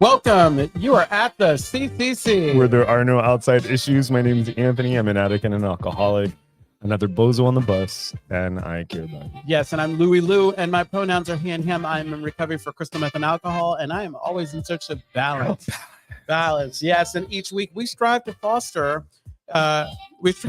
Welcome. You are at the CCC. Where there are no outside issues. My name is Anthony. I'm an addict and an alcoholic. Another bozo on the bus, and I care about it. Yes, and I'm LouiLou, and my pronouns are he and him. I'm in recovery for crystal meth and alcohol, and I am always in search of balance. Balance, yes. And each week we strive to foster Bitch,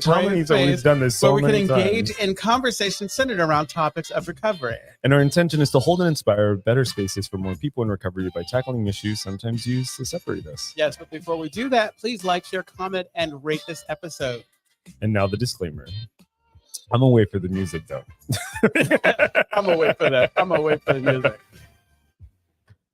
how many times we've done this so many times? Where we can engage in conversation centered around topics of recovery. And our intention is to hold and inspire better spaces for more people in recovery by tackling issues sometimes used to separate us. Yes, but before we do that, please like, share, comment, and rate this episode. And now the disclaimer. I'm gonna wait for the music, though. I'm gonna wait for that. I'm gonna wait for the music.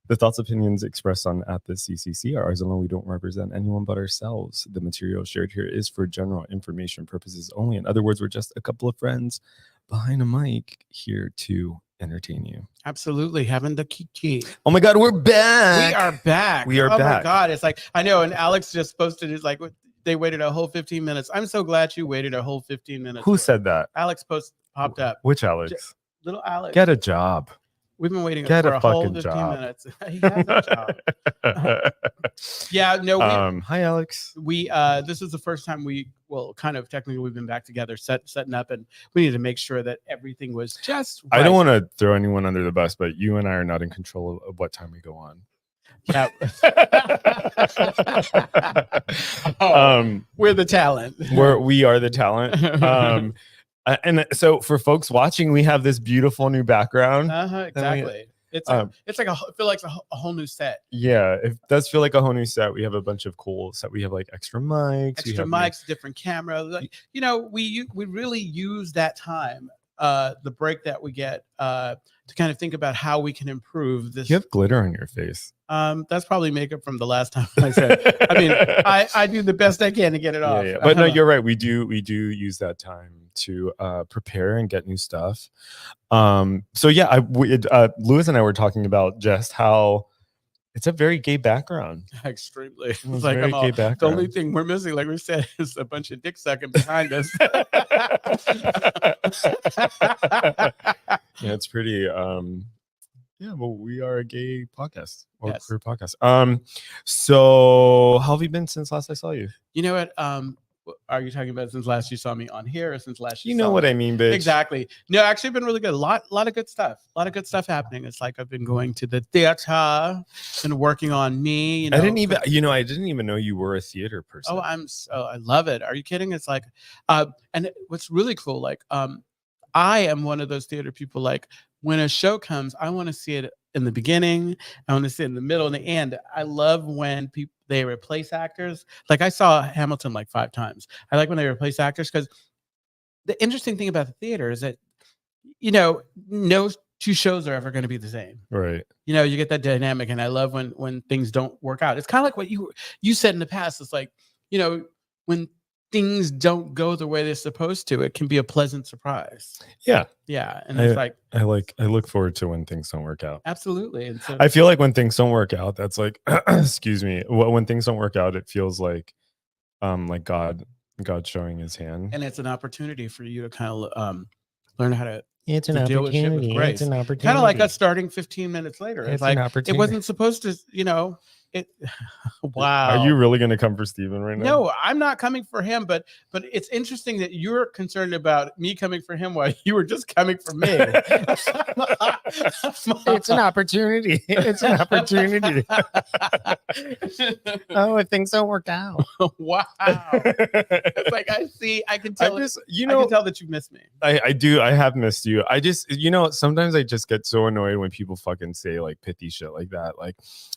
The thoughts, opinions expressed on at the CCC are ours alone. We don't represent anyone but ourselves. The material shared here is for general information purposes only. In other words, we're just a couple of friends behind a mic here to entertain you. Absolutely. Having the kiki. Oh my God, we're back. We are back. We are back. Oh my God. It's like, I know. And Alex just posted, it's like, they waited a whole 15 minutes. I'm so glad you waited a whole 15 minutes. Who said that? Alex popped up. Which Alex? Little Alex. Get a job. We've been waiting Get for a whole fucking 15 job. minutes. He has a job. Yeah, no. Hi, Alex. This is the first time kind of technically we've been back together, setting up, and we need to make sure that everything was just right. I don't want to throw anyone under the bus, but you and I are not in control of what time we go on. Yeah. We're the talent. We are the talent. And so for folks watching, we have this beautiful new background. Exactly. It's like it feels like a whole new set. Yeah, it does feel like a whole new set. We have a bunch of cool set. We have like extra mics, different camera. You know, we really use that time, the break that we get, to kind of think about how we can improve this. You have glitter on your face. That's probably makeup from the last time I said. I mean, I do the best I can to get it off. Yeah. But no, you're right. We do use that time to prepare and get new stuff. So yeah, Lewis and I were talking about just how it's a very gay background. Extremely. It's like very gay background. The only thing we're missing, like we said, is a bunch of dick sucking behind us. Yeah, it's pretty. Yeah, well, we are a gay podcast or yes. queer podcast. So how have you been since last I saw you? You know what? Are you talking about since last you saw me on here, or since last you know what I mean, bitch? Exactly. No, actually, been really good. A lot of good stuff. A lot of good stuff happening. It's like I've been going to the theater and working on me. You know? I didn't even know you were a theater person. Oh, I love it. Are you kidding? It's like, and what's really cool, like, I am one of those theater people. Like, when a show comes, I want to see it in the beginning. I want to see it in the middle and the end. I love when they replace actors. Like, I saw Hamilton like 5 times. I like when they replace actors, because the interesting thing about the theater is that, you know, no 2 shows are ever going to be the same. Right. You know, you get that dynamic, and I love when things don't work out. It's kind of like what you said in the past. It's like, you know, when things don't go the way they're supposed to, it can be a pleasant surprise. Yeah. And it's like I look forward to when things don't work out. Absolutely. And so I feel like when things don't work out, that's like excuse me, when things don't work out, it feels like God showing his hand, and it's an opportunity for you to kind of learn how to It's an opportunity. It's an opportunity. Kind of like us starting 15 minutes later. It's like it wasn't supposed to, you know. Wow. Are you really going to come for Steven right now? No, I'm not coming for him, but it's interesting that you're concerned about me coming for him while you were just coming for me. It's an opportunity. It's an opportunity. Oh, if things don't work out. Wow. It's like I can tell. I can tell that you miss me. I do. I have missed you. I just, sometimes I just get so annoyed when people fucking say like pithy shit like that. Like,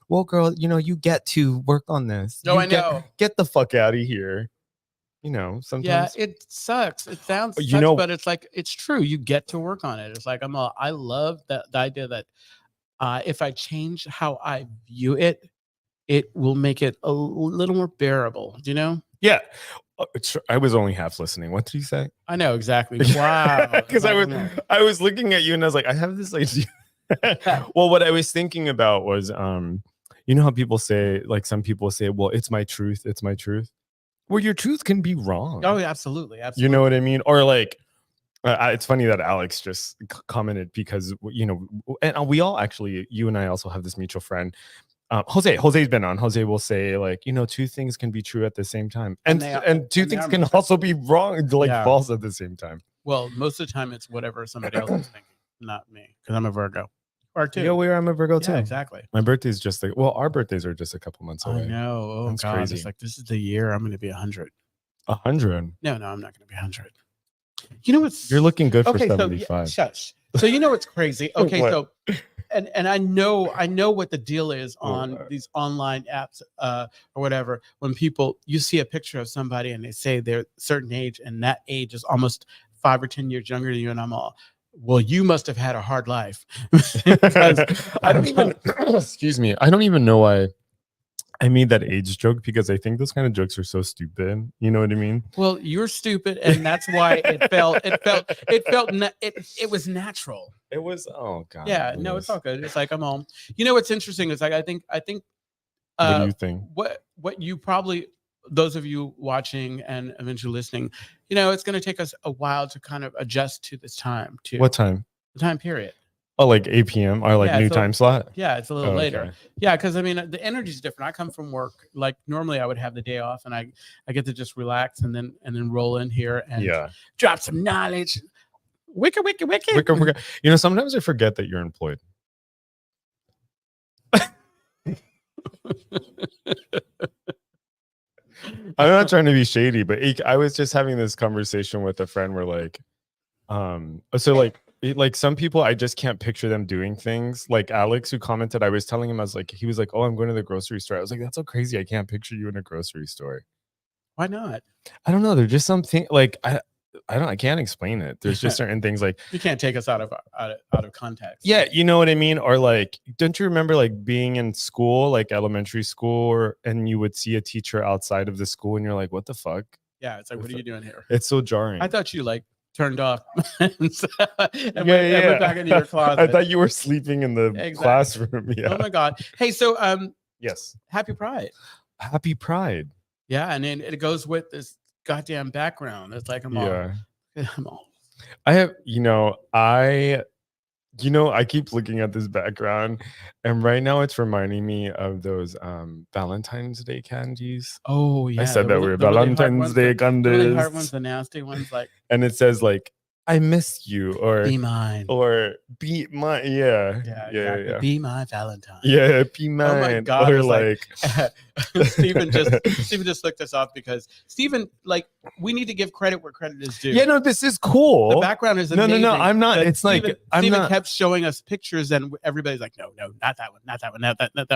well, girl, you get to work on this. No, I know. Get the fuck out of here. Sometimes. Yeah, it sucks. It sounds sucks, but it's like, it's true. You get to work on it. It's like, I love the idea that if I change how I view it, it will make it a little more bearable. Do you know? Yeah. I was only half listening. What did you say? I know exactly. Wow. Because I was looking at you and I was like, I have this idea. Well, what I was thinking about was, you know how people say, like some people say, well, it's my truth. It's my truth. Well, your truth can be wrong. Oh, absolutely. Absolutely. You know what I mean? Or like, It's funny that Alex just commented because and we all actually, you and I also have this mutual friend. Jose's been on. Jose will say like, two things can be true at the same time, and two things can also be wrong, like false at the same time. Well, most of the time it's whatever somebody else is thinking, not me, because I'm a Virgo. Or two. Yeah, I'm a Virgo too. Yeah, exactly. My birthday's just our birthdays are just a couple months away. I know. Oh, that's God. Crazy. It's like, this is the year I'm going to be 100. 100? No, I'm not going to be 100. You know what's... You're looking good for 75. So, shush. So you know what's crazy? Okay, so... And I know what the deal is on these online apps or whatever. When you see a picture of somebody and they say they're a certain age and that age is almost 5 or 10 years younger than you, and I'm all, well, you must have had a hard life. Because I don't even excuse me. I don't even know why I made that age joke, because I think those kind of jokes are so stupid. You know what I mean? Well, you're stupid, and that's why it was natural. It was, oh God. Yeah, no, it's all good. It's like, I'm home. You know what's interesting is like I think what do you think? What you probably, those of you watching and eventually listening, it's going to take us a while to kind of adjust to this time too. What time? The time period. Oh, like 8 p.m. or like new time slot? Yeah, it's a little later. Okay. Yeah, because I mean the energy is different. I come from work. Like normally I would have the day off and I get to just relax and then roll in here and drop some knowledge. Wicka. Sometimes I forget that you're employed. I'm not trying to be shady, but I was just having this conversation with a friend where like some people, I just can't picture them doing things. Like Alex, who commented, I was telling him, he was like, oh, I'm going to the grocery store. I was like, that's so crazy. I can't picture you in a grocery store. Why not? I don't know. There's just something like, I can't explain it. There's just certain things like you can't take us out of context. Yeah, you know what I mean? Or like, don't you remember like being in school, like elementary school, and you would see a teacher outside of the school and you're like, what the fuck? Yeah, it's like, what are you doing here? It's so jarring. I thought you like turned off and went back into your closet. I thought you were sleeping in the classroom. Yeah. Oh my God. Hey, so yes. Happy Pride. Happy Pride. Yeah, and then it goes with this goddamn background. It's like I'm all. I have, I keep looking at this background, and right now it's reminding me of those Valentine's Day candies. Oh yeah, I said that weird. Valentine's Day candies. The really hard ones, the nasty ones, like. And it says like, I miss you, or be mine, or be my yeah. Be my Valentine. Yeah, be mine. Oh my God! Or like Steven just looked us up because Steven, like, we need to give credit where credit is due. Yeah, no, this is cool. The background is amazing. No, I'm not. It's Steven, Steven kept showing us pictures, and everybody's like, no, not that one, not that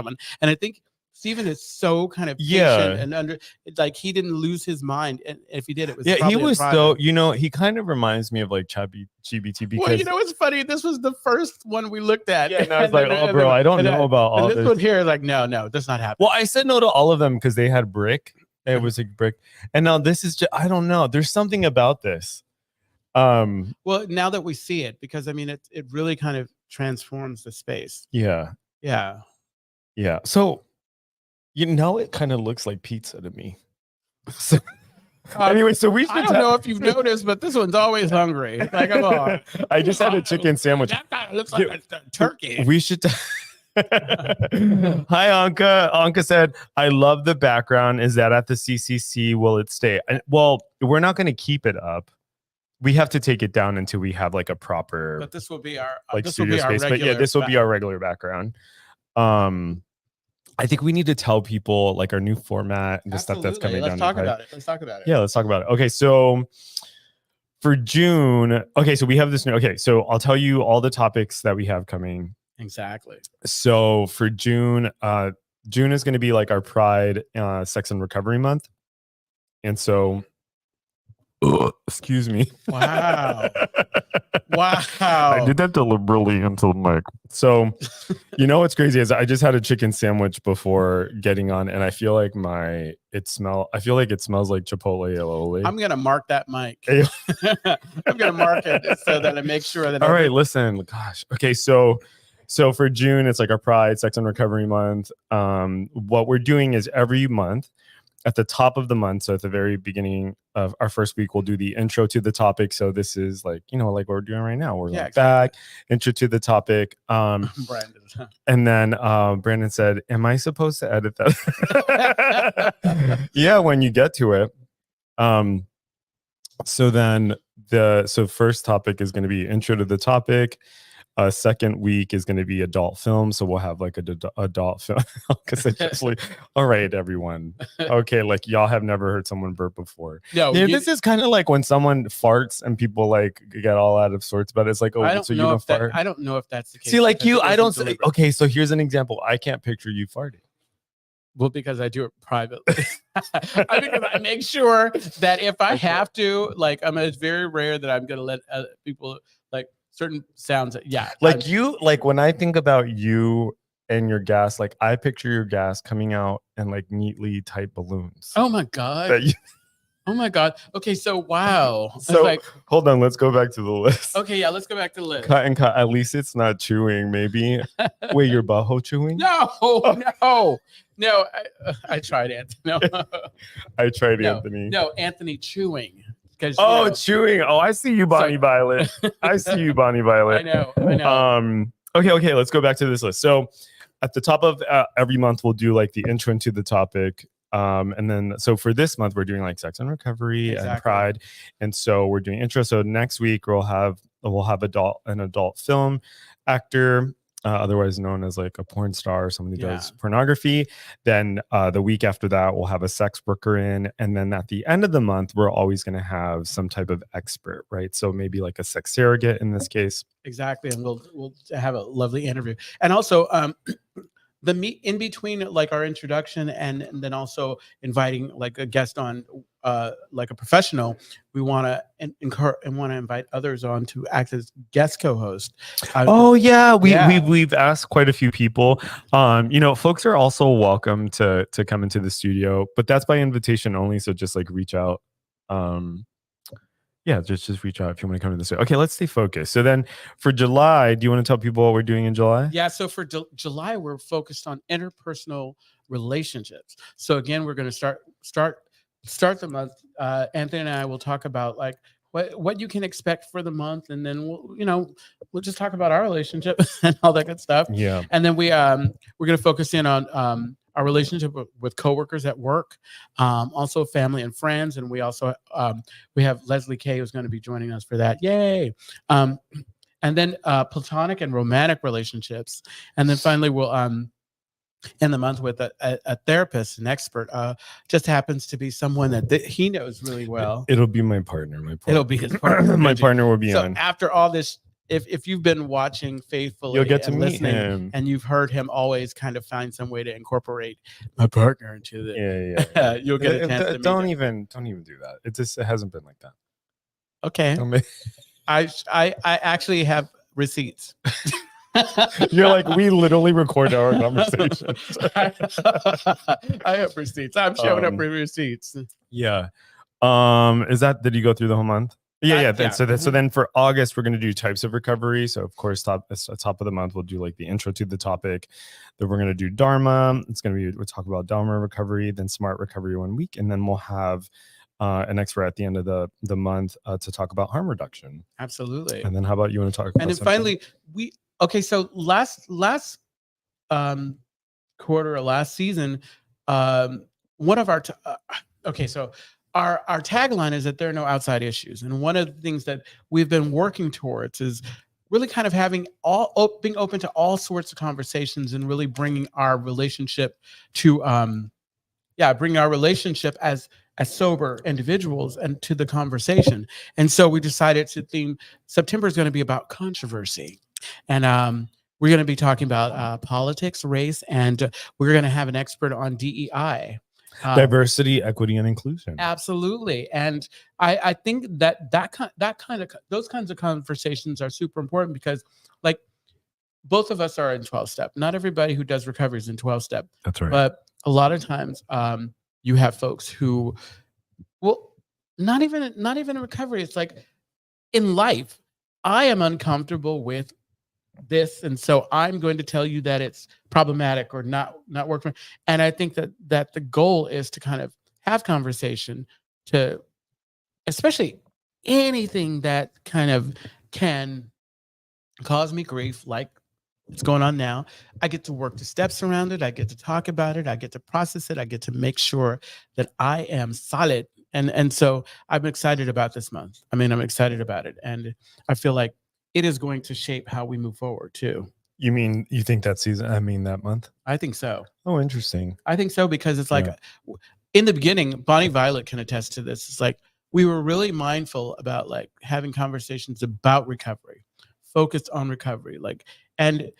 one. And I think Steven is so kind of patient and like he didn't lose his mind, and if he did, it was he was so he kind of reminds me of like GBT because it's funny. This was the first one we looked at. Yeah, and I was like, oh, bro, I don't know about all this one here. Like, no, that's not happening. Well, I said no to all of them because they had brick. It was like brick, and now this is just I don't know. There's something about this. Well, now that we see it, because I mean, it really kind of transforms the space. Yeah. So. It kind of looks like pizza to me. So, anyway, so we should. I don't know if you've noticed, but this one's always hungry. Like, come on. I just had a chicken sandwich. That kind of looks like a turkey. We should. Hi, Anka. Anka said, I love the background. Is that at the CCC? Will it stay? Well, we're not going to keep it up. We have to take it down until we have like a proper. But this will be our studio space. But yeah, this will be our regular background. I think we need to tell people like our new format and the stuff that's coming down. Let's talk about it. Yeah, let's talk about it. Okay, so for June, so we have this new. Okay, so I'll tell you all the topics that we have coming. Exactly. So for June, June is going to be like our Pride, Sex and Recovery Month, and so. Excuse me. Wow. I did that deliberately into the mic. So, what's crazy is I just had a chicken sandwich before getting on, and I feel like it smells like Chipotle aioli. I'm gonna mark that mic. I'm gonna mark it so that I make sure that. All right, listen. Gosh. Okay, so for June, it's like our Pride, Sex and Recovery Month. What we're doing is every month. at the top of the month, so at the very beginning of our first week, we'll do the intro to the topic. So this is like, like what we're doing right now. We're like exactly. back, intro to the topic. Brandon. And then Brandon said, am I supposed to edit that? Yeah, when you get to it. So then so first topic is going to be intro to the topic. Second week is going to be adult film, so we'll have like a adult film because essentially, all right, everyone, okay, like y'all have never heard someone burp before. No, this is kind of like when someone farts and people like get all out of sorts, but it's like, I don't so you know don't if fart. I don't know if that's the case. See, like you, I don't say. Deliberate. Okay, so here's an example. I can't picture you farting. Well, because I do it privately. Because I make sure that if I have to, like, it's very rare that I'm gonna let people like certain sounds. Yeah, like like when I think about you and your gas, like I picture your gas coming out in like neatly tight balloons. Oh my god. Oh my god. Okay, so wow. So like, hold on, let's go back to the list. Okay, yeah, let's go back to the list. Cut and cut. At least it's not chewing. Maybe. Wait, your butthole chewing? No. I tried, Anthony. No. I tried, Anthony. No, Anthony chewing. Chewing. Oh, I see you, Bonnie Violet. I see you, Bonnie Violet. I know. Okay. Let's go back to this list. So at the top of every month, we'll do like the intro into the topic. And then, so for this month, we're doing like sex and recovery and pride. And so we're doing intro. So next week we'll have an adult film actor, otherwise known as like a porn star or somebody who does pornography. Then the week after that, we'll have a sex worker in. And then at the end of the month, we're always going to have some type of expert, right? So maybe like a sex surrogate in this case. Exactly. And we'll have a lovely interview. And also, the meet in between like our introduction and then also inviting like a guest on like a professional, we want to encourage and want to invite others on to act as guest co-host. We've asked quite a few people. Folks are also welcome to come into the studio, but that's by invitation only, so just like reach out. Just reach out if you want to come to this. Okay, let's stay focused. So then for July, do you want to tell people what we're doing in July? Yeah, so for July, we're focused on interpersonal relationships. So again, we're going to start the month. Anthony and I will talk about like what you can expect for the month, and then we'll just talk about our relationship and all that good stuff. Yeah. And then we're going to focus in on our relationship with coworkers at work, also family and friends. And we also we have Leslie Kay who's going to be joining us for that. Yay. And then platonic and romantic relationships. And then finally we'll end the month with a therapist, an expert. Just happens to be someone that he knows really well. It'll be my partner. It'll be his partner. My partner will be on. After all this, if you've been watching faithfully, you'll get to meet listening, him, and you've heard him always kind of find some way to incorporate my partner into the. Yeah. You'll get a chance to don't even do that. It hasn't been like that. Okay. I actually have receipts. You're like, we literally record our conversations. I have receipts. I'm showing up with receipts. Yeah. Did you go through the whole month? Yeah. So then for August, we're going to do types of recovery. So of course, top of the month, we'll do like the intro to the topic. Then we're going to do Dharma. We'll talk about Dharma recovery, then smart recovery 1 week. And then we'll have an expert at the end of the month to talk about harm reduction. Absolutely. And then how about you want to talk about and then finally so last quarter or last season, one of our our tagline is that there are no outside issues. And one of the things that we've been working towards is really kind of having being open to all sorts of conversations and really bringing our relationship to bring our relationship as sober individuals and to the conversation. And so we decided to theme September is going to be about controversy. And we're going to be talking about politics, race, and we're going to have an expert on DEI. Diversity, equity, and inclusion. Absolutely. And I think those kinds of conversations are super important because like both of us are in 12-step. Not everybody who does recovery is in 12-step. That's right. But a lot of times you have folks who, not even in recovery. It's like in life, I am uncomfortable with this, and so I'm going to tell you that it's problematic or not working. And I think that the goal is to kind of have conversation, to especially anything that kind of can cause me grief, like what's going on now. I get to work the steps around it. I get to talk about it. I get to process it. I get to make sure that I am solid. And so I'm excited about this month. I mean, I'm excited about it. And I feel like it is going to shape how we move forward too. You mean you think that season? I mean that month? I think so. Oh, interesting. I think so, because it's like in the beginning, Bonnie Violet can attest to this. It's like we were really mindful about like having conversations about recovery, focused on recovery, like, and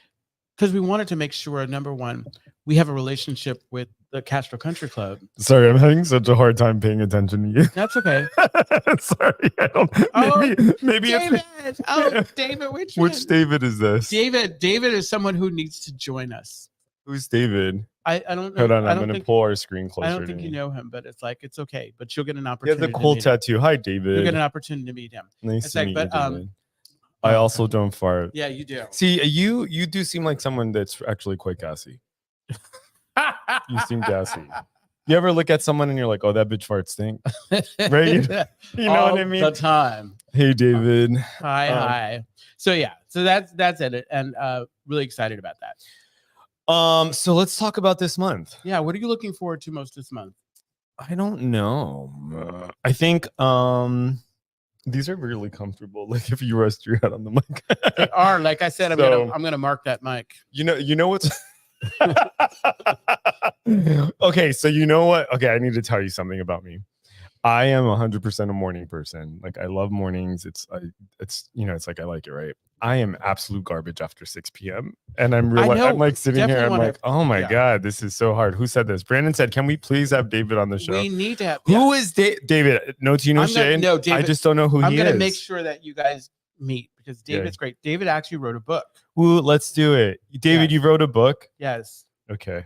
because we wanted to make sure, number one, we have a relationship with the Castro Country Club. Sorry, I'm having such a hard time paying attention to you. That's okay. Sorry, I don't. Maybe David. it's David, which David is this? David is someone who needs to join us. Who's David? I don't know. Hold on, I'm going to pull our screen closer. I don't think you know him, but it's like it's okay. But you'll get an opportunity. He has a cool tattoo. Hi, David. You'll get an opportunity to meet him. Nice to meet you, David. I also don't fart. Yeah, you do. See, you do seem like someone that's actually quite gassy. You seem gassy. You ever look at someone and you're like, "Oh, that bitch fart stink," right? You know what I mean? The time. Hey, David. Hi. So yeah, so that's it, and really excited about that. So let's talk about this month. Yeah, what are you looking forward to most this month? I don't know. I think these are really comfortable. Like if you rest your head on the mic. They are. Like I said, I'm gonna mark that mic. You know what's okay, so you know what? Okay, I need to tell you something about me. I am 100% a morning person. Like I love mornings. It's like I like it, right? I am absolute garbage after 6 p.m. And I'm like sitting here. I'm like, oh my God, this is so hard. Who said this? Brandon said, can we please have David on the show? We need to have. Who is David? No, do you know Shane? No, David. I just don't know who he is. I'm going to make sure that you guys meet, because David's great. David actually wrote a book. Ooh, let's do it. David, you wrote a book? Yes. Okay.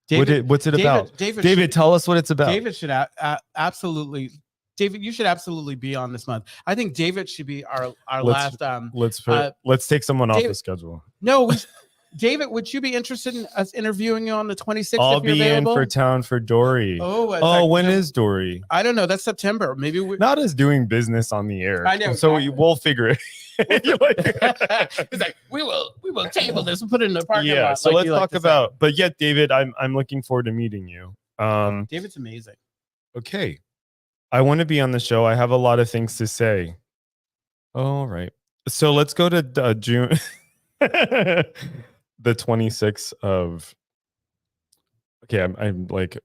David, what's it about? David, tell us what it's about. David should absolutely. David, you should absolutely be on this month. I think David should be our last. Let's take someone off the schedule. No, David, would you be interested in us interviewing you on the 26th? I'll be in for town for Dory. When is Dory? I don't know. That's September. Maybe not us doing business on the air. I know. So we'll figure it. It's like we will table this and put it in the parking lot. Yeah. So let's talk about. But yet, David, I'm looking forward to meeting you. David's amazing. Okay. I want to be on the show. I have a lot of things to say. All right. So let's go to June. The 26th of. Okay, I'm like.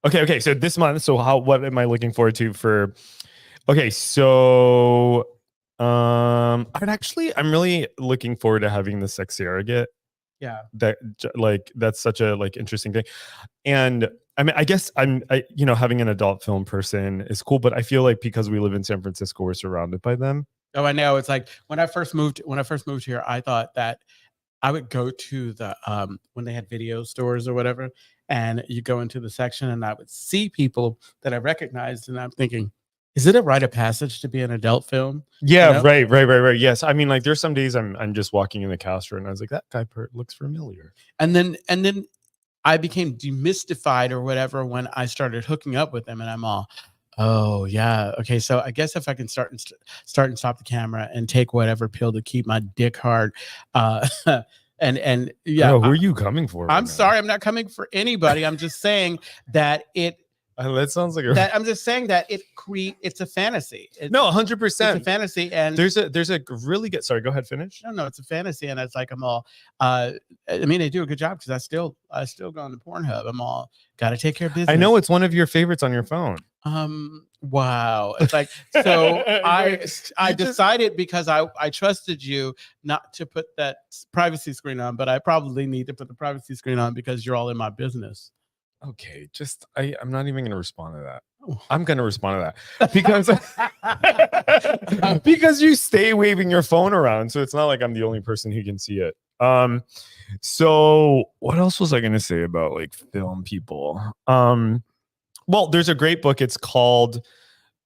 Okay. So this month. So what am I looking forward to for? Okay, so I'm really looking forward to having the sex surrogate. Yeah. That's such a interesting thing, and I mean, I guess having an adult film person is cool, but I feel like because we live in San Francisco, we're surrounded by them. Oh, I know. It's like when I first moved here, I thought that I would go to the when they had video stores or whatever, and you go into the section and I would see people that I recognized, and I'm thinking, is it a rite of passage to be an adult film? Yeah, right. Yes. I mean, like there's some days I'm just walking in the Castro and I was like, that guy looks familiar. And then I became demystified or whatever when I started hooking up with them, and I'm all, oh yeah, okay. So I guess if I can start and stop the camera and take whatever pill to keep my dick hard, and yeah. Girl, who are you coming for? I'm sorry, I'm not coming for anybody. I'm just saying that it. That sounds like I'm just saying that it's a fantasy. No, 100%. It's a fantasy, and there's a really good. Sorry, go ahead, finish. No, it's a fantasy, and it's like I'm all. I mean, they do a good job because I still go on the Pornhub. I'm all got to take care of business. I know it's one of your favorites on your phone. Wow. It's like so. I decided because I trusted you not to put that privacy screen on, but I probably need to put the privacy screen on because you're all in my business. Okay, I'm not even going to respond to that. I'm going to respond to that because you stay waving your phone around, so it's not like I'm the only person who can see it. So what else was I going to say about like film people? Well, there's a great book. It's called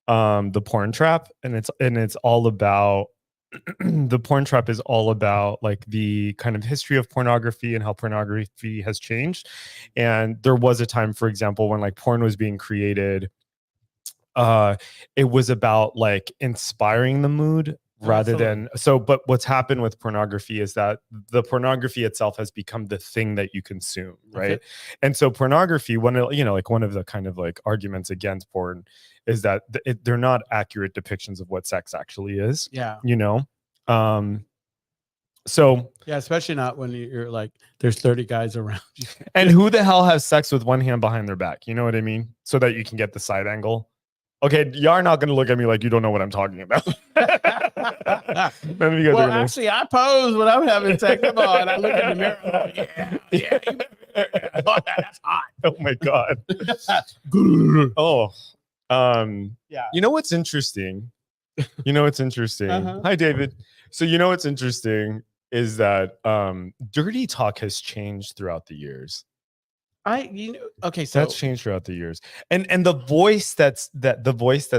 The Porn Trap, and it's all about the porn trap is all about like the kind of history of pornography and how pornography has changed. And there was a time, for example, when like porn was being created, it was about like inspiring the mood rather than but what's happened with pornography is that the pornography itself has become the thing that you consume, right? Okay. And so pornography, one of like one of the kind of like arguments against porn is that they're not accurate depictions of what sex actually is. Yeah. So Yeah, especially not when you're like there's 30 guys around you. and who the hell has sex with one hand behind their back, you know what I mean, so that you can get the side angle. Okay, y'all are not going to look at me like you don't know what I'm talking about. Well, actually, I pose when I'm having sex. Come on, I look in the mirror. Yeah. That's hot. Oh my god. Yeah. You know what's interesting? Uh-huh. Hi, David. So you know what's interesting is that dirty talk has changed throughout the years. Okay, so That's changed throughout the years, and the voice that's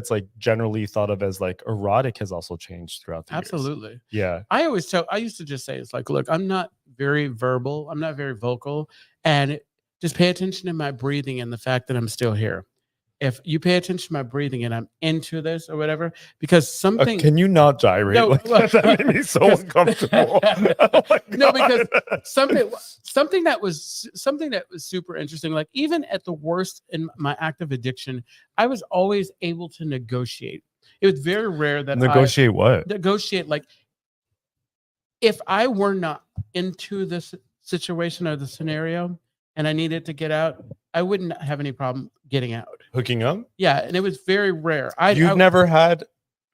like generally thought of as like erotic has also changed throughout the years. absolutely. Yeah. I used to just say, it's like, look, I'm not very verbal, I'm not very vocal, and just pay attention to my breathing and the fact that I'm still here. If you pay attention to my breathing and I'm into this or whatever, because something Can you not gyrate? No, like that? That made me so uncomfortable. Oh my No, God. because something that was super interesting. Like even at the worst in my active addiction, I was always able to negotiate. It was very rare that Negotiate what? negotiate. Like if I were not into this situation or the scenario and I needed to get out, I wouldn't have any problem getting out. Hooking up? Yeah, and it was very rare. You've never had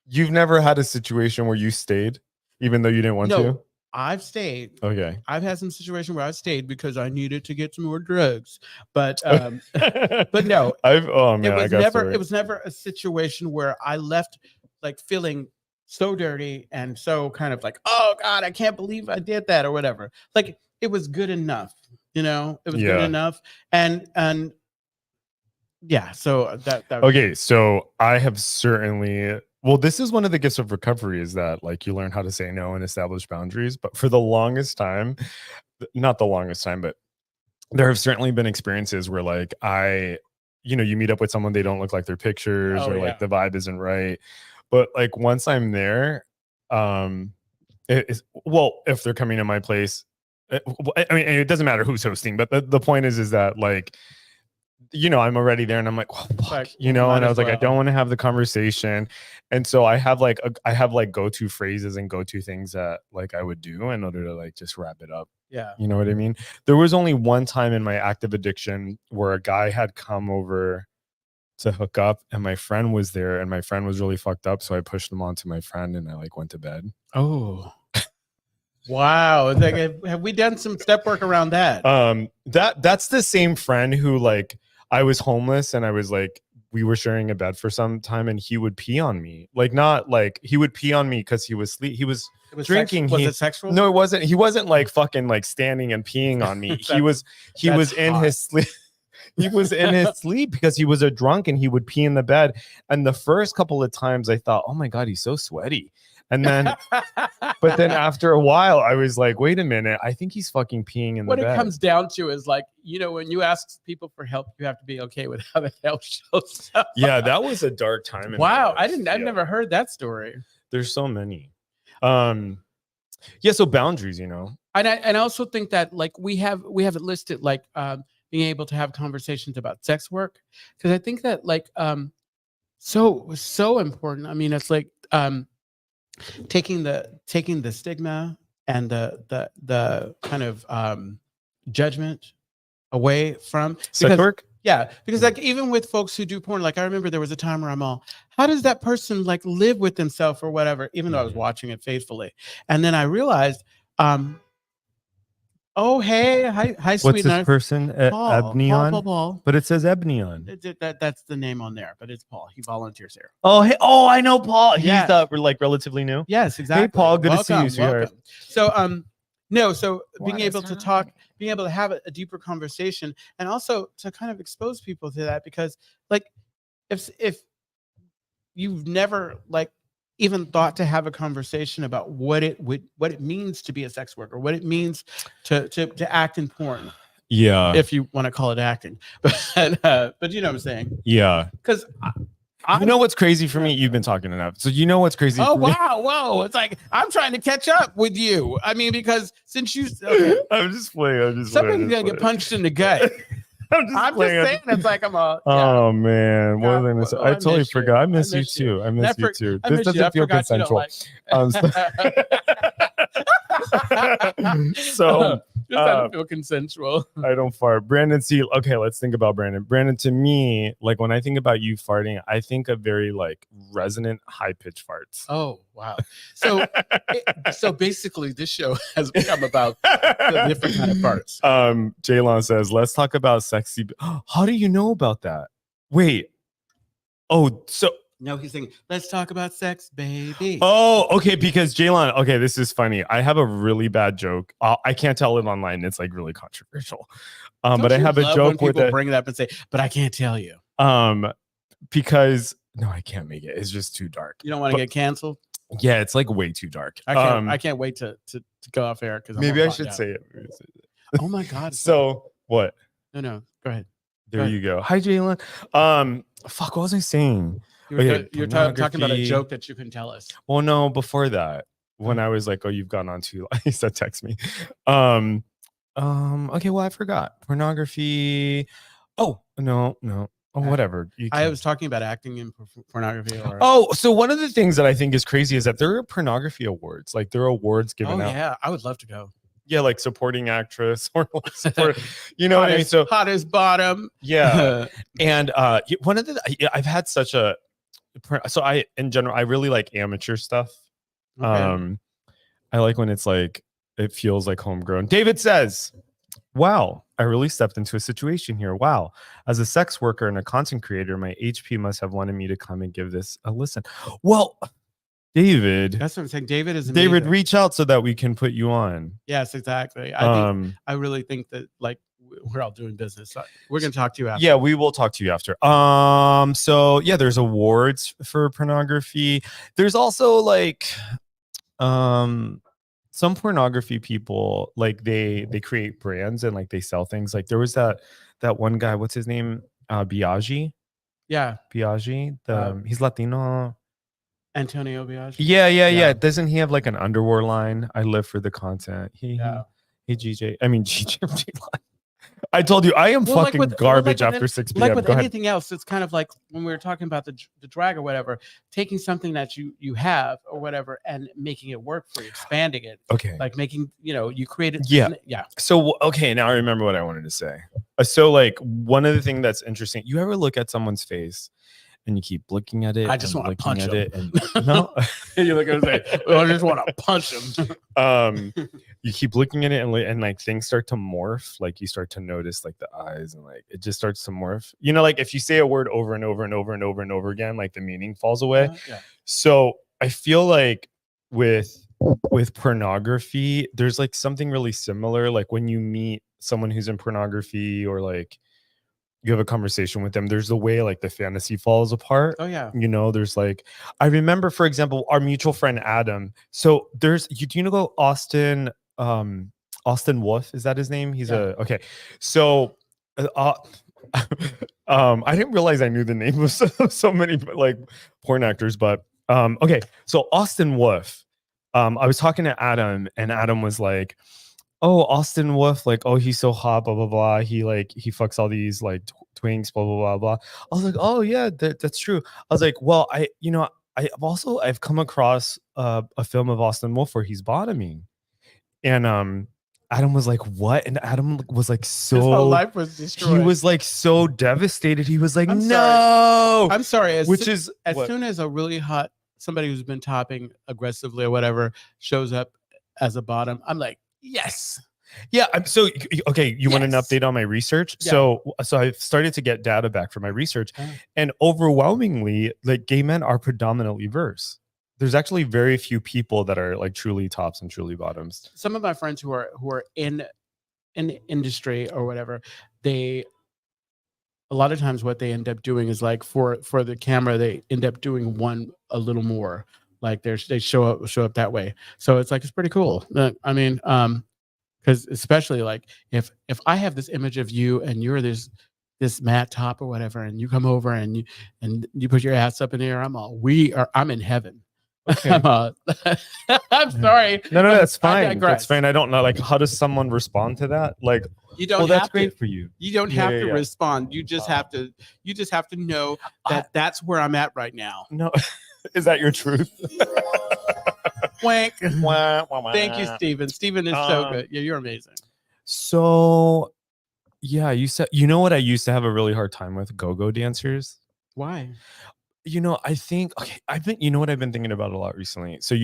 a situation where you stayed even though you didn't want to? I've stayed. Okay. I've had some situation where I stayed because I needed to get some more drugs. But but no, it was never a situation where I left like feeling so dirty and so kind of like, oh God, I can't believe I did that or whatever. Like it was good enough, it was good enough. And yeah, so that okay, so I have certainly this is one of the gifts of recovery is that like you learn how to say no and establish boundaries. But for the longest time, not the longest time, but there have certainly been experiences where like you meet up with someone, they don't look like their pictures like the vibe isn't right. But like once I'm there, if they're coming to my place, I mean, it doesn't matter who's hosting, but the point is that like, I'm already there and I'm like, well, fuck, and I was like, I don't want to have the conversation. And so I have like go-to phrases and go-to things that like I would do in order to like just wrap it up. Yeah. You know what I mean? There was only one time in my active addiction where a guy had come over to hook up and my friend was there and my friend was really fucked up. So I pushed him onto my friend and I like went to bed. Oh. Wow. Like, have we done some step work around that? That's the same friend who like I was homeless and I was like, we were sharing a bed for some time and he would pee on me. Like not like he would pee on me because he was drinking. Was it sexual? No, it wasn't. He wasn't like fucking like standing and peeing on me. he was in his sleep. He was in his sleep because he was a drunk and he would pee in the bed. And the first couple of times I thought, oh my God, he's so sweaty. And then, but then after a while, I was like, wait a minute, I think he's fucking peeing in the bed. What it comes down to is like, when you ask people for help, you have to be okay with how the help shows up. Yeah, that was a dark time. Wow, I've never heard that story. There's so many. Yeah, so boundaries, And I also think that like we have it listed like being able to have conversations about sex work, because I think that like so important. I mean, it's like taking the stigma and the kind of judgment away from sex work. Yeah, because like even with folks who do porn, like I remember there was a time where I'm all, how does that person like live with themselves or whatever, even though I was watching it faithfully. And then I realized, oh hey, hi, sweet. What's this person? Ebneon? Paul. But it says Ebneon. That's the name on there, but it's Paul. He volunteers here. Oh, hey, I know Paul. He's like relatively new. Yes, exactly. Hey, Paul, good to see you, sweetheart. So being able to talk, being able to have a deeper conversation, and also to kind of expose people to that, because like if you've never like even thought to have a conversation about what it means to be a sex worker, what it means to act in porn, if you want to call it acting. But you know what I'm saying? Yeah. Because you know what's crazy for me? You've been talking enough. So you know what's crazy for me? Whoa. It's like I'm trying to catch up with you. I mean, because since you I'm just playing. Somebody's gonna get punched in the gut. I'm just saying, it's like I'm a. Yeah. Oh man, what was I gonna say? I totally forgot. I miss you too. I miss you too. This doesn't feel consensual. So this doesn't feel consensual. I don't fart. Brandon C. Okay, let's think about Brandon. Brandon, to me, like when I think about you farting, I think of very like resonant, high pitched farts. Oh wow! So basically, this show has become about the different kind of farts. Jaylon says, "Let's talk about sexy." How do you know about that? Wait. Oh, so. No, he's saying, let's talk about sex, baby. Oh, okay. Because Jaylon, okay, this is funny. I have a really bad joke. I can't tell it online. It's like really controversial. But I have a joke where people bring it up and say, but I can't tell you. Because no, I can't make it. It's just too dark. You don't want to get canceled? Yeah, it's like way too dark. I can't wait to go off air because maybe I should say it. Oh my God. So what? No, go ahead. There you go. Hi, Jaylon. Fuck, what was I saying? You're talking about a joke that you can tell us. Well, no, before that, when I was like, "Oh, you've gone on too," he said, "Text me." Okay, well, I forgot pornography. Oh no. Oh, whatever. I was talking about acting in pornography. So one of the things that I think is crazy is that there are pornography awards. Like there are awards given out. Yeah, I would love to go. Yeah, like supporting actress or you know what I mean. So hottest bottom. Yeah, and one of the I've had such a. So in general, I really like amateur stuff. Okay. I like when it's like, it feels like homegrown. David says, wow, I really stepped into a situation here. Wow. As a sex worker and a content creator, my HP must have wanted me to come and give this a listen. Well, David. That's what I'm saying. David is amazing. David, reach out so that we can put you on. Yes, exactly. I really think that like, we're all doing business. So we're going to talk to you after. Yeah, we will talk to you after. So yeah, there's awards for pornography. There's also like some pornography people, like they create brands and like they sell things. Like there was that one guy, what's his name? Biaggi. Yeah. Biaggi. He's Latino. Antonio Biaggi. Yeah. Doesn't he have like an underwear line? I live for the content. He GJ. I mean GJ. I told you I am fucking garbage after 6 p.m. Like with anything else, it's kind of like when we were talking about the drag or whatever, taking something that you have or whatever and making it work for you, expanding it. Okay. Like making, you created. Yeah. Yeah. So, okay, now I remember what I wanted to say. So like one of the things that's interesting, you ever look at someone's face and you keep looking at it? I just want to punch him. No, you look at it and say, I just want to punch him. You keep looking at it and like things start to morph. Like you start to notice like the eyes and like it just starts to morph. Like if you say a word over and over and over and over and over again, like the meaning falls away. Yeah. So I feel like with pornography, there's like something really similar. Like when you meet someone who's in pornography or like you have a conversation with them, there's the way like the fantasy falls apart. Oh yeah. There's like, I remember, for example, our mutual friend Adam. So do you know Austin Wolf? Is that his name? He's okay. So I didn't realize I knew the name of so many like porn actors, but okay. So Austin Wolf. I was talking to Adam and Adam was like, oh, Austin Wolf, like, oh, he's so hot, blah, blah, blah. He fucks all these like twinks, blah, blah, blah, blah. I was like, oh yeah, that's true. I was like, well, I've come across a film of Austin Wolf where he's bottoming. And Adam was like, what? And Adam was like, so his whole life was destroyed. He was like so devastated. He was like, no. I'm sorry. As what? Soon as a really hot somebody who's been topping aggressively or whatever shows up as a bottom, I'm like, yes. Yeah. So, okay. You want an update on my research? Yeah. So I've started to get data back from my research and overwhelmingly like gay men are predominantly verse. There's actually very few people that are like truly tops and truly bottoms. Some of my friends who are in industry or whatever, a lot of times what they end up doing is like for the camera, they end up doing one a little more Like they show up that way. So it's like it's pretty cool. I mean, because especially like if I have this image of you and you're this matte top or whatever, and you come over and you put your ass up in the air, I'm in heaven. Okay. I'm sorry. No, that's I fine. digress. That's fine. I don't know. Like, how does someone respond to that? Like, You don't well, have that's great for you. You don't Yeah, have yeah, to yeah. respond. You just have to know that that's where I'm at right now. No, is that your truth? Wank. Wah, wah, wah. Thank you, Steven. Steven is so good. Yeah, you're amazing. So, yeah, you know what I used to have a really hard time with? Go-go dancers. Why? You know, I think you know what I've been thinking about a lot recently. So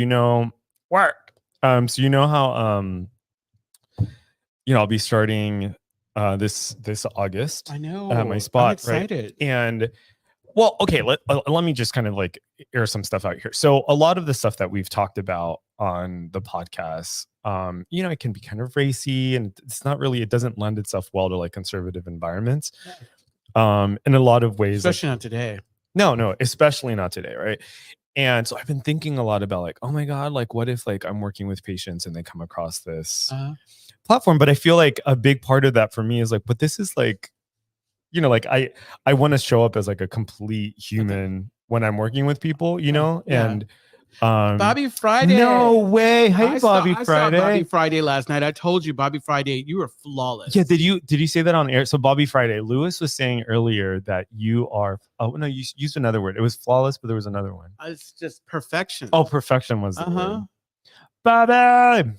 work. So you know how I'll be starting this August. I know. At my spot, I'm excited. Right? And well, okay, let me just kind of like air some stuff out here. So a lot of the stuff that we've talked about on the podcast, it can be kind of racy, and it doesn't lend itself well to like conservative environments. In a lot of ways, especially not today. No, especially not today, right? And so I've been thinking a lot about like, oh my God, like what if like I'm working with patients and they come across this platform? But I feel like a big part of that for me is like, but this is like, like I want to show up as like a complete human when I'm working with people, and Bobby Friday. No way. Hey, Bobby Friday. I saw Bobby Friday last night. I told you, Bobby Friday, you were flawless. Yeah. Did you say that on air? So Bobby Friday, Lewis was saying earlier that you are. Oh no, you used another word. It was flawless, but there was another one. It's just perfection. Oh, perfection was the word. Bobby.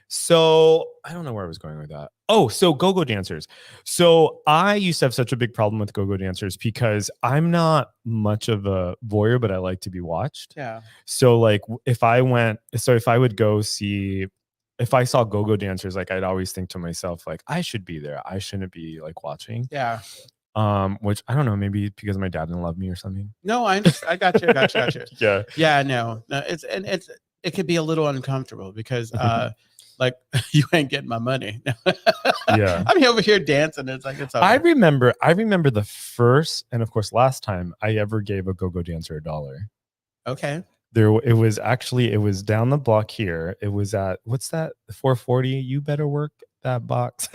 So I don't know where I was going with that. Oh, so go-go dancers. So I used to have such a big problem with go-go dancers because I'm not much of a voyeur, but I like to be watched. Yeah. So like if I saw go-go dancers, like I'd always think to myself, like, I should be there. I shouldn't be like watching. Yeah. Which I don't know, maybe because my dad didn't love me or something. No, I got you. Yeah. Yeah, no, it could be a little uncomfortable because like you ain't getting my money. Yeah. I'm over here dancing. It's like it's okay. I remember the first and of course last time I ever gave a go-go dancer $1. Okay. It was down the block here. It was at what's that? 440. You better work that box.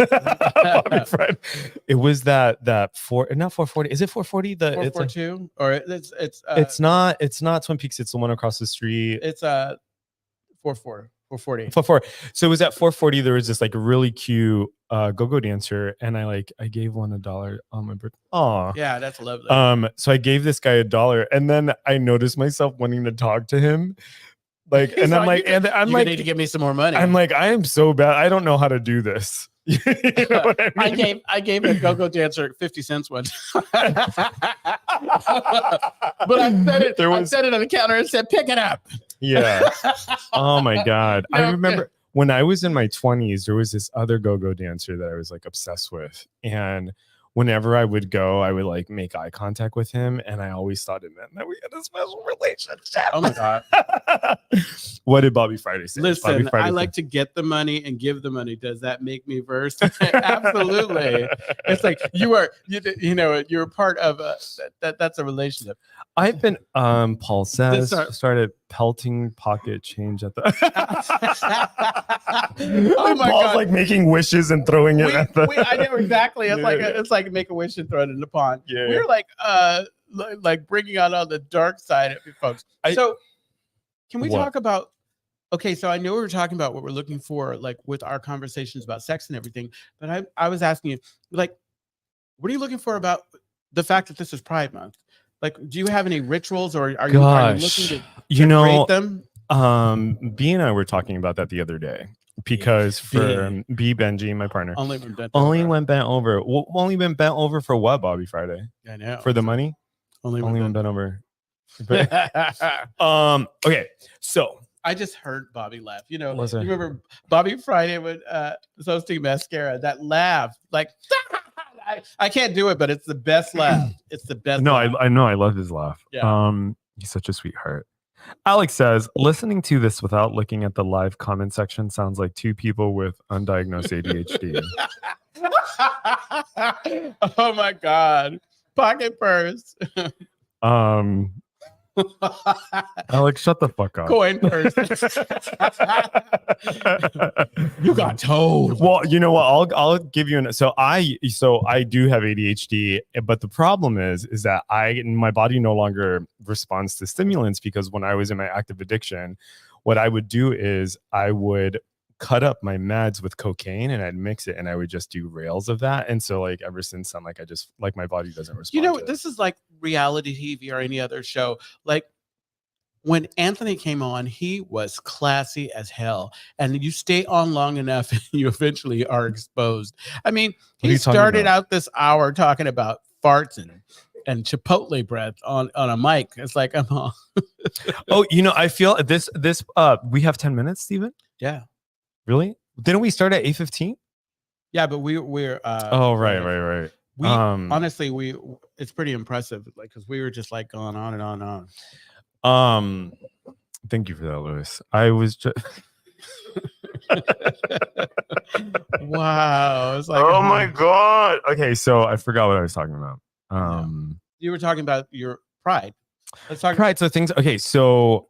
It was that not 440. Is it 440? The 442 or it's not Twin Peaks. It's the one across the street. It's 440. 440. So it was at 440. There was this like really cute go-go dancer, and I gave one $1 on my birthday. Oh, yeah, that's lovely. So I gave this guy $1, and then I noticed myself wanting to talk to him. Like, and I'm like, you need to give me some more money. I'm like, I am so bad. I don't know how to do this. You know what I mean? I gave a go-go dancer 50 cents once. But I said it on the counter and said, pick it up. Yeah. Oh my God. No, I remember when I was in my 20s, there was this other go-go dancer that I was like obsessed with. And whenever I would go, I would like make eye contact with him. And I always thought it meant that we had a special relationship. Oh my God. What did Bobby Friday say? Listen, I like to get the money and give the money. Does that make me versed? Absolutely. It's like you're part of that's a relationship. I've been Paul says started pelting pocket change at the oh my Paul's God. Like making wishes and throwing it at the I know exactly. It's like make a wish and throw it in the pond. Yeah. We're like bringing out all the dark side of it, folks. So can we talk about okay, so I know we were talking about what we're looking for, like with our conversations about sex and everything, but I was asking you, like, what are you looking for about the fact that this is Pride Month? Like, do you have any rituals, or are you looking to create them? B and I were talking about that the other day because for B Benji, my partner, only went bent over. Well, only been bent over for what, Bobby Friday? I know. For the money? Only went bent over. But, okay, so I just heard Bobby laugh. You remember Bobby Friday with hosting mascara, that laugh, like I can't do it, but it's the best laugh. It's the best. No, laugh. I know. I love his laugh. Yeah. He's such a sweetheart. Alex says, listening to this without looking at the live comment section sounds like two people with undiagnosed ADHD. Oh my God. Pocket purse. Alex, shut the fuck up. Coin purse. You got told. Well, you know what? I'll give you so I do have ADHD, but the problem is that my body no longer responds to stimulants, because when I was in my active addiction, what I would do is I would cut up my meds with cocaine and I'd mix it and I would just do rails of that. And so like ever since then, like I just like my body doesn't respond. You know, this is like reality TV or any other show. Like when Anthony came on, he was classy as hell. And you stay on long enough and you eventually are exposed. I mean, he started out this hour talking about farts and Chipotle breath on a mic. It's like, I'm on. Oh, you know, I feel this we have 10 minutes, Steven? Yeah. Really? Didn't we start at 8:15? Yeah, but we're oh, right. We honestly, it's pretty impressive, like, because we were just like going on and on and on. Thank you for that, Louis. I was just wow. It's like, oh my god. Okay, so I forgot what I was talking about. You were talking about your pride. Let's talk pride. So things. Okay, so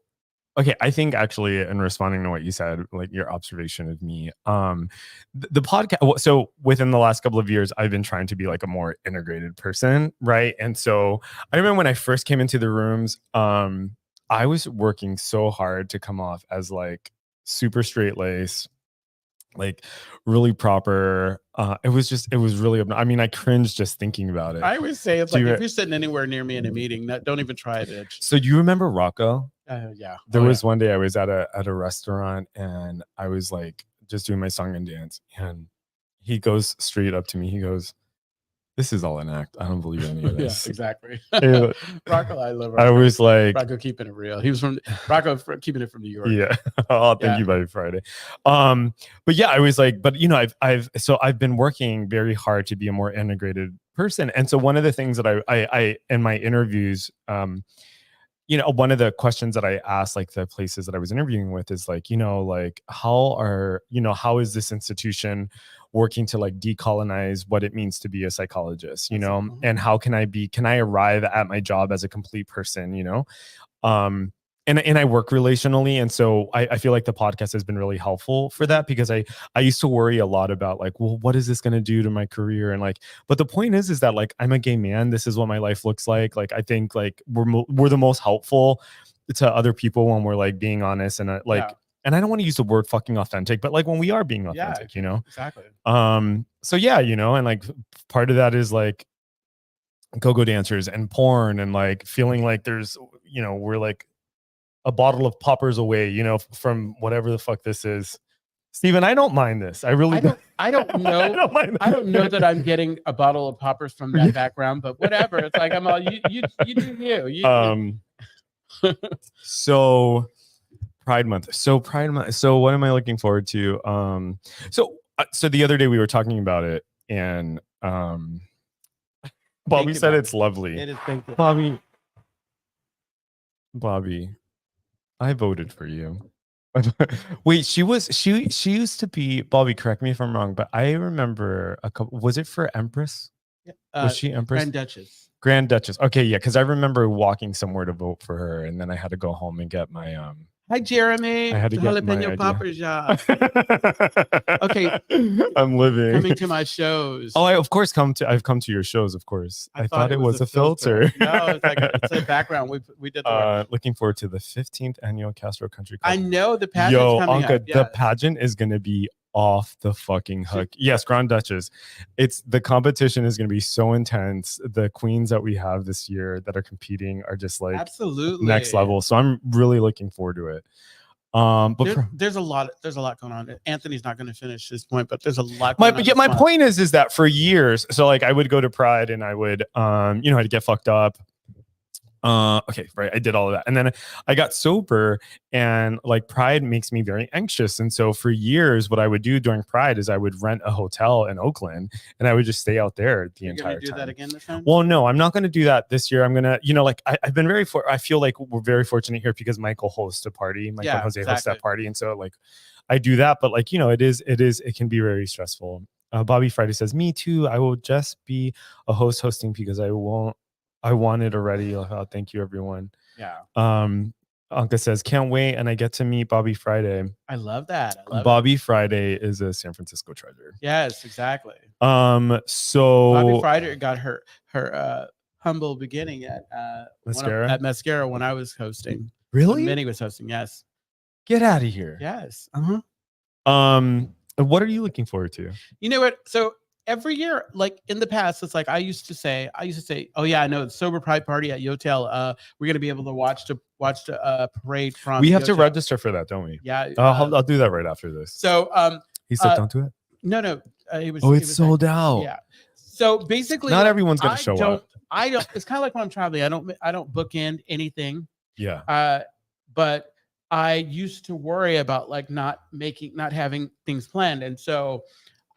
I think actually, in responding to what you said, like your observation of me, the podcast. So within the last couple of years, I've been trying to be like a more integrated person, right? And so I remember when I first came into the rooms, I was working so hard to come off as like super straight lace, like really proper. It was really, I mean, I cringe just thinking about it. I always say it's like, if you're sitting anywhere near me in a meeting, don't even try it, bitch. So do you remember Rocco? Yeah. There was one day I was at a restaurant and I was like just doing my song and dance, and he goes straight up to me. He goes, "This is all an act. I don't believe any of this." Yeah, exactly. Rocco, I love Rocco. I was like, Rocco keeping it real. He was from Rocco keeping it from New York. Yeah. Oh, thank you, buddy. Friday. But yeah, I was like, but you know, I've been working very hard to be a more integrated person. And so one of the things that I in my interviews, you know, one of the questions that I asked like the places that I was interviewing with is like, you know, like how is this institution working to like decolonize what it means to be a psychologist, you know, and how can I arrive at my job as a complete person, you know? And I work relationally. And so I feel like the podcast has been really helpful for that, because I used to worry a lot about like, well, what is this going to do to my career? And like, but the point is that like, I'm a gay man. This is what my life looks like. Like, I think like we're the most helpful to other people when we're like being honest and and I don't want to use the word fucking authentic, but like when we are being authentic, you know? Exactly. So yeah, you know, and like part of that is like go-go dancers and porn and like feeling like there's, you know, we're like a bottle of poppers away, you know, from whatever the fuck this is. Steven, I don't mind this. I really don't. I don't know. I don't know that I'm getting a bottle of poppers from that background, but whatever. It's like, I'm all, you do you. So Pride Month. So what am I looking forward to? So the other day we were talking about it, and Bobby said it's lovely. It is. Thank you. Bobby, I voted for you. Wait, she used to be, Bobby, correct me if I'm wrong, but I remember was it for Empress? Was she Empress? Grand Duchess. Okay, yeah, because I remember walking somewhere to vote for her, and then I had to go home and get my Hi, Jeremy. I had to get my poppers, yeah. Okay, I'm living. Coming to my shows. Oh, I've come to your shows, of course. I thought it was a filter. No, it's like it's a background. We did the looking forward to the 15th annual Castro Country Club. I know the pageant's coming up. The pageant is gonna be off the fucking hook. Yes, Grand Duchess. The competition is going to be so intense. The queens that we have this year that are competing are just like absolutely next level. So I'm really looking forward to it. But there's a lot going on. Anthony's not going to finish this point, but there's a lot. My point is that for years, so like I would go to Pride and I would you know, I'd get fucked up. Okay, right, I did all of that, and then I got sober, and like Pride makes me very anxious, and so for years what I would do during Pride is I would rent a hotel in Oakland and I would just stay out there the entire time. Do that again this time? Well, no, I'm not going to do that this year. I'm gonna, you know, like I've been I feel like we're very fortunate here because Michael hosts a party. Michael and Jose hosts that party, and so like I do that, but like, you know, it can be very stressful. Bobby Friday says, me too, I will just be a hosting because I want it already. Oh, thank you, everyone. Yeah. Anka says, can't wait. And I get to meet Bobby Friday. I love that. I love Bobby Friday is a San Francisco treasure. Yes, exactly. So Bobby Friday got her humble beginning at Mascara? Mascara when I was hosting. Really? When Minnie was hosting, yes. Get out of here. Yes. What are you looking forward to? You know what? So every year, like in the past, it's like I used to say, oh yeah, I know the sober pride party at Yotel. We're gonna be able to watch the parade from. We have to Yotel. register for that, don't we? Yeah. I'll do that right after this. So he said, don't do it. No. It was. It's sold out. Yeah. So basically, not everyone's gonna show up. I don't. It's kind of like when I'm traveling. I don't bookend anything. Yeah. But I used to worry about like not having things planned, and so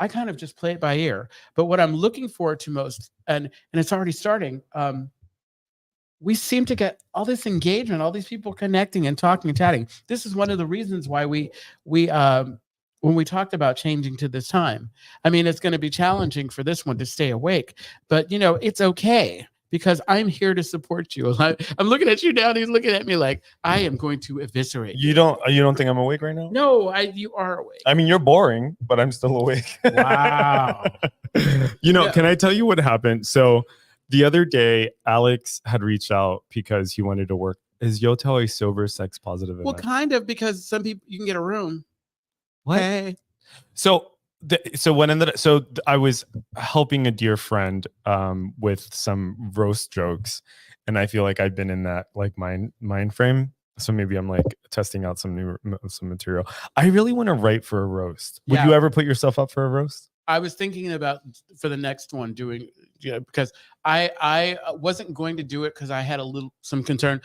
I kind of just play it by ear. But what I'm looking forward to most, and it's already starting. We seem to get all this engagement, all these people connecting and talking and chatting. This is one of the reasons why we when we talked about changing to this time. I mean, it's going to be challenging for this one to stay awake, but you know, it's okay. Because I'm here to support you. I'm looking at you now, and he's looking at me like I am going to eviscerate you. You don't think I'm awake right now? No, you are awake. I mean, you're boring, but I'm still awake. Wow. Can I tell you what happened? So the other day, Alex had reached out because he wanted to work. Is Yotel a sober, sex positive event? Well, kind of, because some people you can get a room. What? Hey. So I was helping a dear friend with some roast jokes, and I feel like I've been in that like mind frame. So maybe I'm like testing out some material. I really want to write for a roast. Would you ever put yourself up for a roast? I was thinking about for the next one doing, because I wasn't going to do it because I had some concern.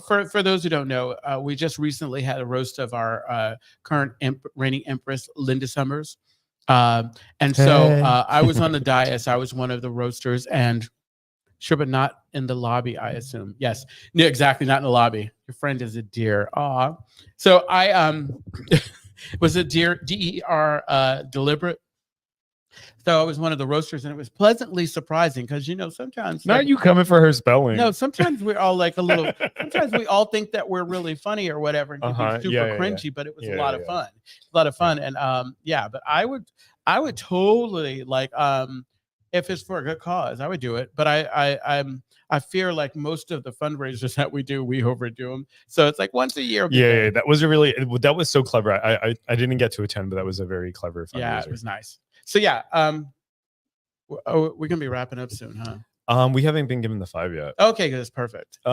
For those who don't know, we just recently had a roast of our current reigning empress, Linda Summers. So I was on the dais. I was one of the roasters, and sure, but not in the lobby, I assume. Yes, no, exactly, not in the lobby. Your friend is a dear. Aw. So I was a deer, DER, deliberate. So I was one of the roasters, and it was pleasantly surprising because sometimes not you coming for her spelling. No, sometimes we're all like a little. Sometimes we all think that we're really funny or whatever, and be super cringy. But it was a lot of fun. A lot of fun, and But I would totally like if it's for a good cause, I would do it. But I fear like most of the fundraisers that we do, we overdo them. So it's like once a year. Yeah, that was so clever. I didn't get to attend, but that was a very clever fundraiser. Yeah, it was nice. So yeah, we're gonna be wrapping up soon, huh? We haven't been given the 5 yet. Okay, that's perfect. We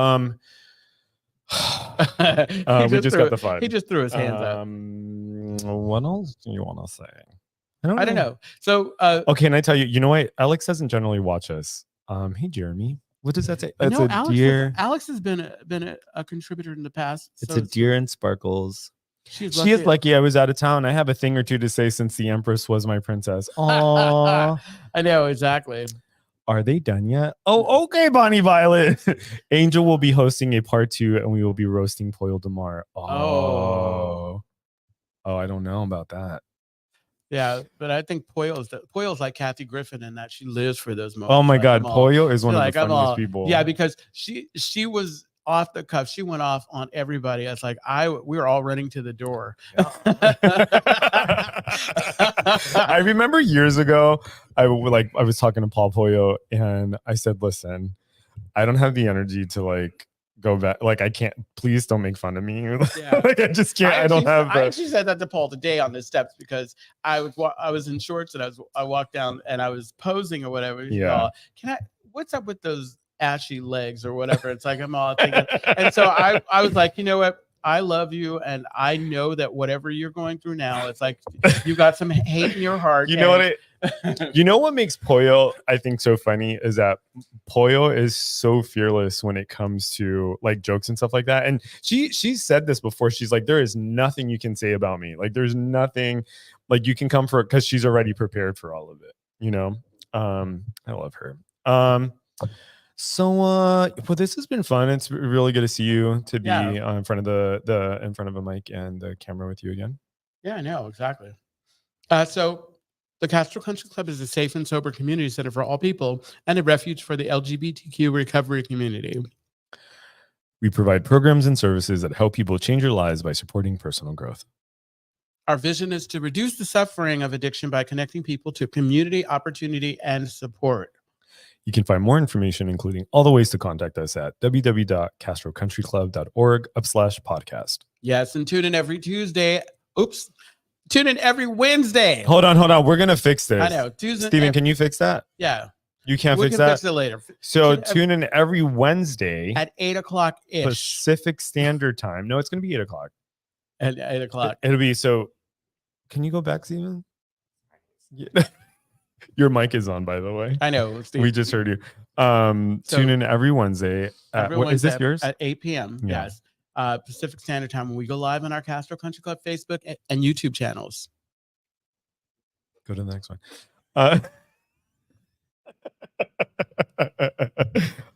just got the 5. He just threw his hands up. What else do you want to say? I don't know. So okay, and I tell you, you know what? Alex doesn't generally watch us. Hey Jeremy. What does that say? It's a deer. Alex has been a contributor in the past. It's a deer and sparkles. She is lucky I was out of town. I have a thing or two to say since the Empress was my princess. Aww. I know, exactly. Are they done yet? Oh, okay, Bonnie Violet. Angel will be hosting a part 2, and we will be roasting Poyle Demar. Oh, I don't know about that. Yeah, but I think Poyle's like Kathy Griffin in that she lives for those moments. Oh my God, Poyle is one of the funniest people. Yeah, because she was off the cuff. She went off on everybody. It's like we were all running to the door. I remember years ago, I was talking to Paul Poyo, and I said, "Listen, I don't have the energy to like go back. Like, I can't. Please don't make fun of me. Yeah. Like, I just can't. I don't have." I actually said that to Paul today on the steps because I was in shorts, and I walked down and I was posing or whatever. Yeah. What's up with those ashy legs or whatever? It's like I'm all thinking. And so I was like, you know what? I love you, and I know that whatever you're going through now, it's like you got some hate in your heart. You know what makes Poyo, I think, so funny is that Poyo is so fearless when it comes to like jokes and stuff like that. And she said this before. She's like, there is nothing you can say about me. Like, there's nothing like you can come for it, because she's already prepared for all of it. I love her. So well, this has been fun. It's really good to see you, to be in front of in front of a mic and the camera with you again. Yeah, I know, exactly. So the Castro Country Club is a safe and sober community center for all people and a refuge for the LGBTQ recovery community. We provide programs and services that help people change their lives by supporting personal growth. Our vision is to reduce the suffering of addiction by connecting people to community, opportunity, and support. You can find more information, including all the ways to contact us at www.castrocountryclub.org/podcast. Yes, and tune in every Tuesday. Oops. Tune in every Wednesday. Hold on. We're going to fix this. I know. Tuesday. Steven, can you fix that? Yeah. You can't We fix can that? fix it later. So tune in every Wednesday at 8 o'clock-ish. Pacific Standard Time. No, it's going to be 8 o'clock. At 8 o'clock. It'll be so. Can you go back, Steven? Yeah. Your mic is on, by the way. I know. Steve. We just heard you. Tune in every Wednesday. Is this yours? At 8 p.m. Yeah. Yes. Pacific Standard Time when we go live on our Castro Country Club Facebook and YouTube channels. Go to the next one.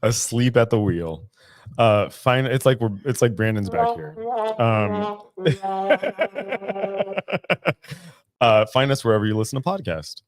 Asleep at the wheel. It's like Brandon's back here. Find us wherever you listen to podcasts.